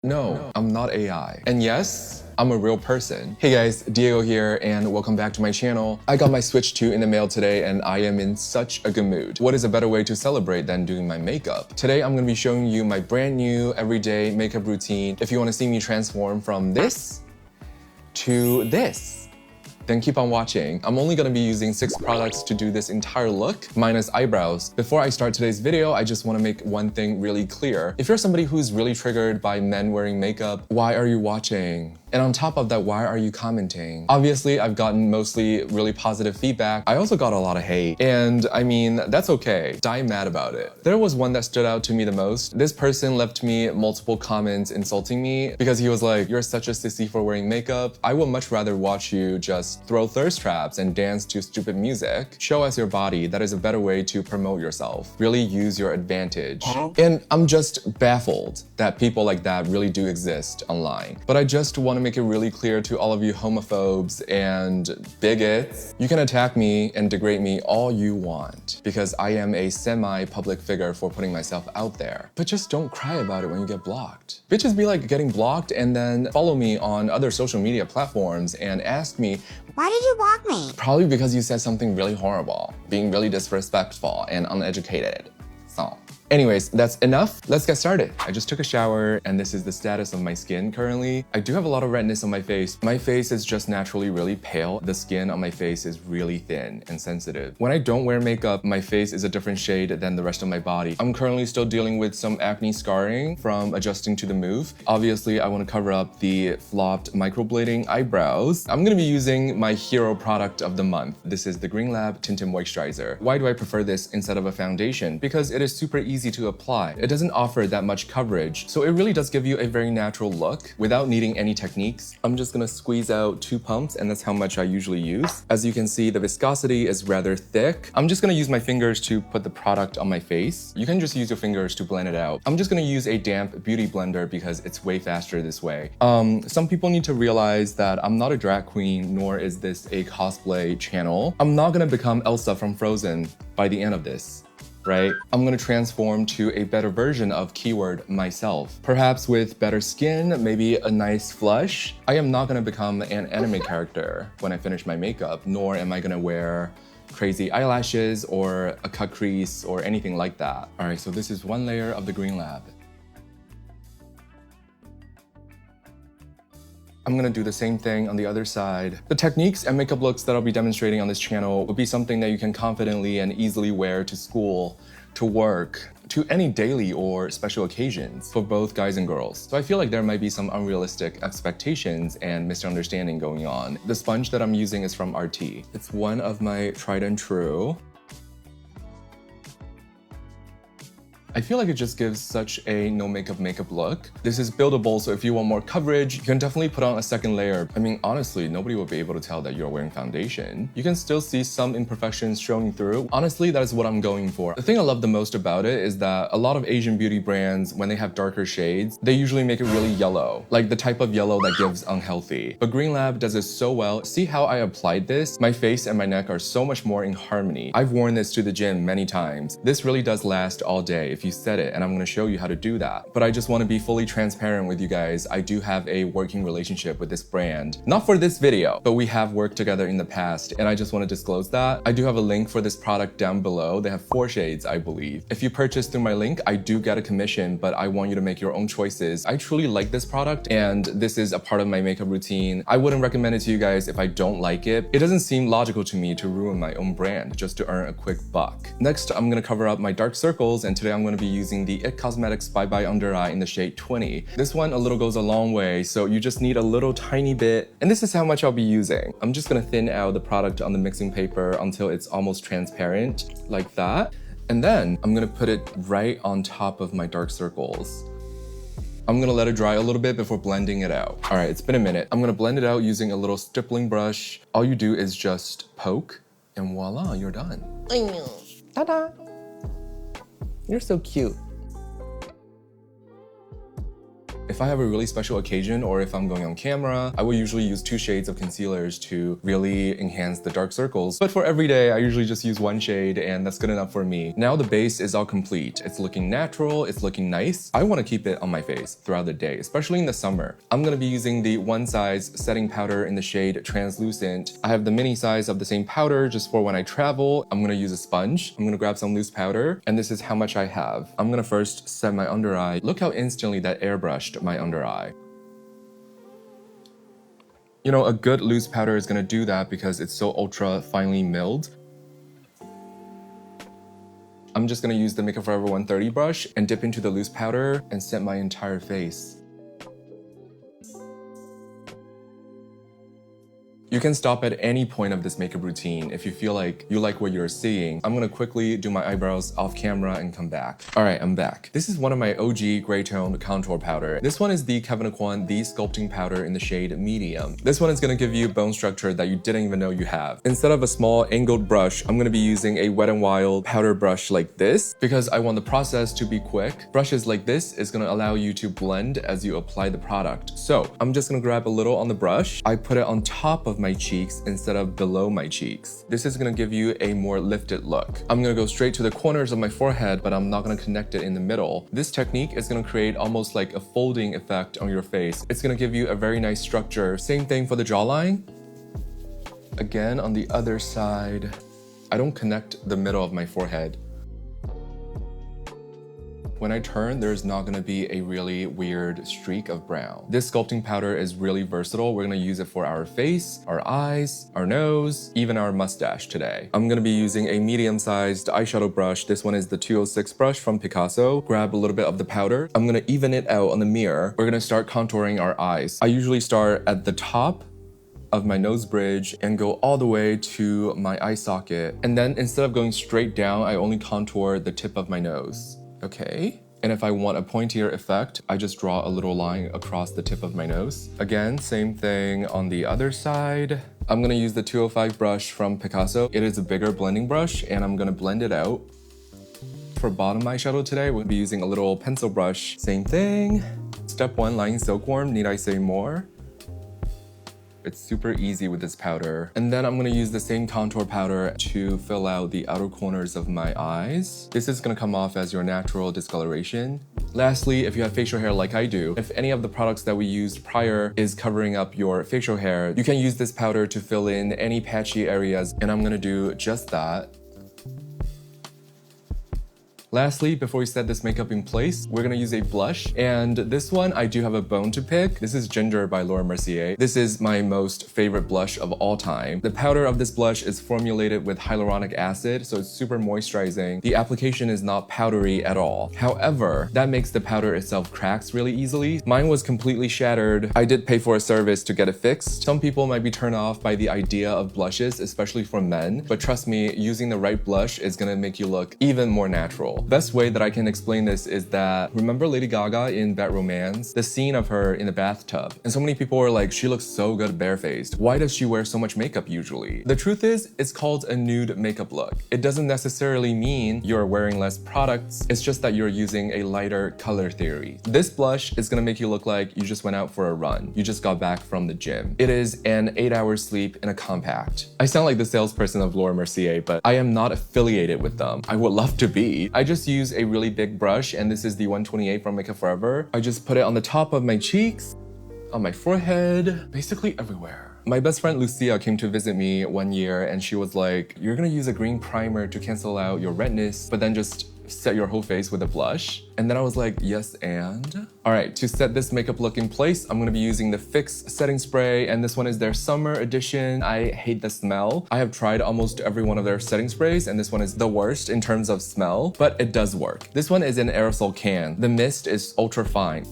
No, I'm not AI. And yes, I'm a real person. Hey guys, Diego here and welcome back to my channel. I got my Switch 2 in the mail today and I am in such a good mood. What is a better way to celebrate than doing my makeup? Today I'm gonna be showing you my brand new everyday makeup routine. If you wanna see me transform from this to this, then keep on watching. I'm only gonna be using 6 products to do this entire look, minus eyebrows. Before I start today's video, I just wanna make one thing really clear. If you're somebody who's really triggered by men wearing makeup, why are you watching? And on top of that, why are you commenting? Obviously, I've gotten mostly really positive feedback. I also got a lot of hate. And I mean, that's okay. Die mad about it. There was one that stood out to me the most. This person left me multiple comments insulting me because he was like, "You're such a sissy for wearing makeup. I would much rather watch you just throw thirst traps and dance to stupid music. Show us your body. That is a better way to promote yourself. Really use your advantage." And I'm just baffled that people like that really do exist online. But I just want to make it really clear to all of you homophobes and bigots. You can attack me and degrade me all you want because I am a semi-public figure for putting myself out there. But just don't cry about it when you get blocked. Bitches be like getting blocked and then follow me on other social media platforms and ask me, "Why did you block me?" Probably because you said something really horrible, being really disrespectful and uneducated. So. Anyways, that's enough. Let's get started. I just took a shower and this is the status of my skin currently. I do have a lot of redness on my face. My face is just naturally really pale. The skin on my face is really thin and sensitive. When I don't wear makeup, my face is a different shade than the rest of my body. I'm currently still dealing with some acne scarring from adjusting to the move. Obviously, I want to cover up the flopped microblading eyebrows. I'm going to be using my hero product of the month. This is the Green Lab Tinted Moisturizer. Why do I prefer this instead of a foundation? Because it is super easy to apply. It doesn't offer that much coverage, so it really does give you a very natural look without needing any techniques. I'm just gonna squeeze out 2 pumps, and that's how much I usually use. As you can see, the viscosity is rather thick. I'm just gonna use my fingers to put the product on my face. You can just use your fingers to blend it out. I'm just gonna use a damp beauty blender because it's way faster this way. Some people need to realize that I'm not a drag queen, nor is this a cosplay channel. I'm not gonna become Elsa from Frozen by the end of this. Right? I'm gonna transform to a better version of keyword myself. Perhaps with better skin, maybe a nice flush. I am not gonna become an anime character when I finish my makeup, nor am I gonna wear crazy eyelashes or a cut crease or anything like that. All right, so this is one layer of the Green Lab. I'm gonna do the same thing on the other side. The techniques and makeup looks that I'll be demonstrating on this channel will be something that you can confidently and easily wear to school, to work, to any daily or special occasions for both guys and girls. So I feel like there might be some unrealistic expectations and misunderstanding going on. The sponge that I'm using is from RT. It's one of my tried and true. I feel like it just gives such a no makeup look. This is buildable, so if you want more coverage, you can definitely put on a second layer. I mean, honestly, nobody will be able to tell that you're wearing foundation. You can still see some imperfections showing through. Honestly, that is what I'm going for. The thing I love the most about it is that a lot of Asian beauty brands, when they have darker shades, they usually make it really yellow, like the type of yellow that gives unhealthy. But Green Lab does it so well. See how I applied this? My face and my neck are so much more in harmony. I've worn this to the gym many times. This really does last all day if you set it, and I'm gonna show you how to do that. But I just wanna be fully transparent with you guys. I do have a working relationship with this brand. Not for this video, but we have worked together in the past, and I just wanna disclose that. I do have a link for this product down below. They have 4 shades, I believe. If you purchase through my link, I do get a commission, but I want you to make your own choices. I truly like this product, and this is a part of my makeup routine. I wouldn't recommend it to you guys if I don't like it. It doesn't seem logical to me to ruin my own brand just to earn a quick buck. Next, I'm gonna cover up my dark circles, and today I'm gonna be using the IT Cosmetics Bye Bye Under Eye in the shade 20. This one a little goes a long way, so you just need a little tiny bit. And this is how much I'll be using. I'm just gonna thin out the product on the mixing paper until it's almost transparent, like that. And then I'm gonna put it right on top of my dark circles. I'm gonna let it dry a little bit before blending it out. All right, it's been a minute. I'm gonna blend it out using a little stippling brush. All you do is just poke, and voila, you're done. Ta-da! You're so cute. If If I have a really special occasion or if I'm going on camera, I will usually use 2 shades of concealers to really enhance the dark circles. But for every day, I usually just use 1 shade and that's good enough for me. Now the base is all complete. It's looking natural, it's looking nice. I want to keep it on my face throughout the day, especially in the summer. I'm going to be using the one size setting powder in the shade Translucent. I have the mini size of the same powder just for when I travel. I'm going to use a sponge. I'm going to grab some loose powder and this is how much I have. I'm going to first set my under eye. Look how instantly that airbrushed my under eye. You know, a good loose powder is going to do that because it's so ultra finely milled. I'm just going to use the Makeup Forever 130 brush and dip into the loose powder and set my entire face. You can stop at any point of this makeup routine if you feel like you like what you're seeing. I'm gonna quickly do my eyebrows off camera and come back. All right, I'm back. This is one of my OG gray toned contour powder. This one is the Kevyn Aucoin The Sculpting Powder in the shade Medium. This one is gonna give you bone structure that you didn't even know you have. Instead of a small angled brush, I'm gonna be using a Wet n Wild powder brush like this because I want the process to be quick. Brushes like this is gonna allow you to blend as you apply the product. So I'm just gonna grab a little on the brush. I put it on top of my cheeks instead of below my cheeks. This is gonna give you a more lifted look. I'm gonna go straight to the corners of my forehead, but I'm not gonna connect it in the middle. This technique is gonna create almost like a folding effect on your face. It's gonna give you a very nice structure. Same thing for the jawline. Again, on the other side, I don't connect the middle of my forehead. When I turn, there's not gonna be a really weird streak of brown. This sculpting powder is really versatile. We're gonna use it for our face, our eyes, our nose, even our mustache today. I'm gonna be using a medium-sized eyeshadow brush. This one is the 206 brush from Picasso. Grab a little bit of the powder. I'm gonna even it out on the mirror. We're gonna start contouring our eyes. I usually start at the top of my nose bridge and go all the way to my eye socket. And then instead of going straight down, I only contour the tip of my nose. Okay. And if I want a pointier effect, I just draw a little line across the tip of my nose. Again, same thing on the other side. I'm gonna use the 205 brush from Picasso. It is a bigger blending brush and I'm gonna blend it out. For bottom eyeshadow today, we'll be using a little pencil brush. Same thing. Step 1, line silkworm, need I say more? It's super easy with this powder. And then I'm gonna use the same contour powder to fill out the outer corners of my eyes. This is gonna come off as your natural discoloration. Lastly, if you have facial hair like I do, if any of the products that we used prior is covering up your facial hair, you can use this powder to fill in any patchy areas, and I'm gonna do just that. Lastly, before we set this makeup in place, we're gonna use a blush. And this one, I do have a bone to pick. This is Ginger by Laura Mercier. This is my most favorite blush of all time. The powder of this blush is formulated with hyaluronic acid, so it's super moisturizing. The application is not powdery at all. However, that makes the powder itself cracks really easily. Mine was completely shattered. I did pay for a service to get it fixed. Some people might be turned off by the idea of blushes, especially for men, but trust me, using the right blush is gonna make you look even more natural. Best way that I can explain this is that, remember Lady Gaga in Bad Romance? The scene of her in the bathtub. And so many people were like, she looks so good barefaced. Why does she wear so much makeup usually? The truth is, it's called a nude makeup look. It doesn't necessarily mean you're wearing less products. It's just that you're using a lighter color theory. This blush is gonna make you look like you just went out for a run. You just got back from the gym. It is an 8-hour sleep in a compact. I sound like the salesperson of Laura Mercier, but I am not affiliated with them. I would love to be. I just use a really big brush, and this is the 128 from Makeup Forever. I just put it on the top of my cheeks, on my forehead, basically everywhere. My best friend Lucia came to visit me one year and she was like, you're gonna use a green primer to cancel out your redness, but then just set your whole face with a blush. And then I was like, yes, and? All right, to set this makeup look in place, I'm gonna be using the Fix setting spray, and this one is their summer edition. I hate the smell. I have tried almost every one of their setting sprays, and this one is the worst in terms of smell, but it does work. This one is an aerosol can. The mist is ultra fine.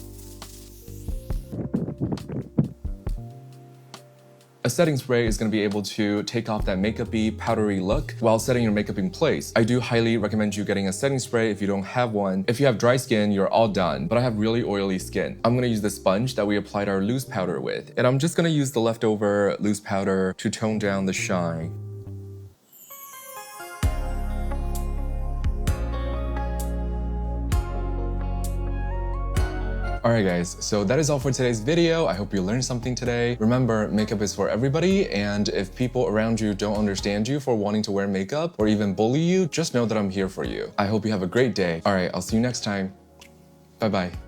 A setting spray is going to be able to take off that makeup-y, powdery look while setting your makeup in place. I do highly recommend you getting a setting spray if you don't have one. If you have dry skin, you're all done, but I have really oily skin. I'm going to use the sponge that we applied our loose powder with, and I'm just going to use the leftover loose powder to tone down the shine. Alright guys, so that is all for today's video. I hope you learned something today. Remember, makeup is for everybody, and if people around you don't understand you for wanting to wear makeup or even bully you, just know that I'm here for you. I hope you have a great day. Alright, I'll see you next time. Bye bye.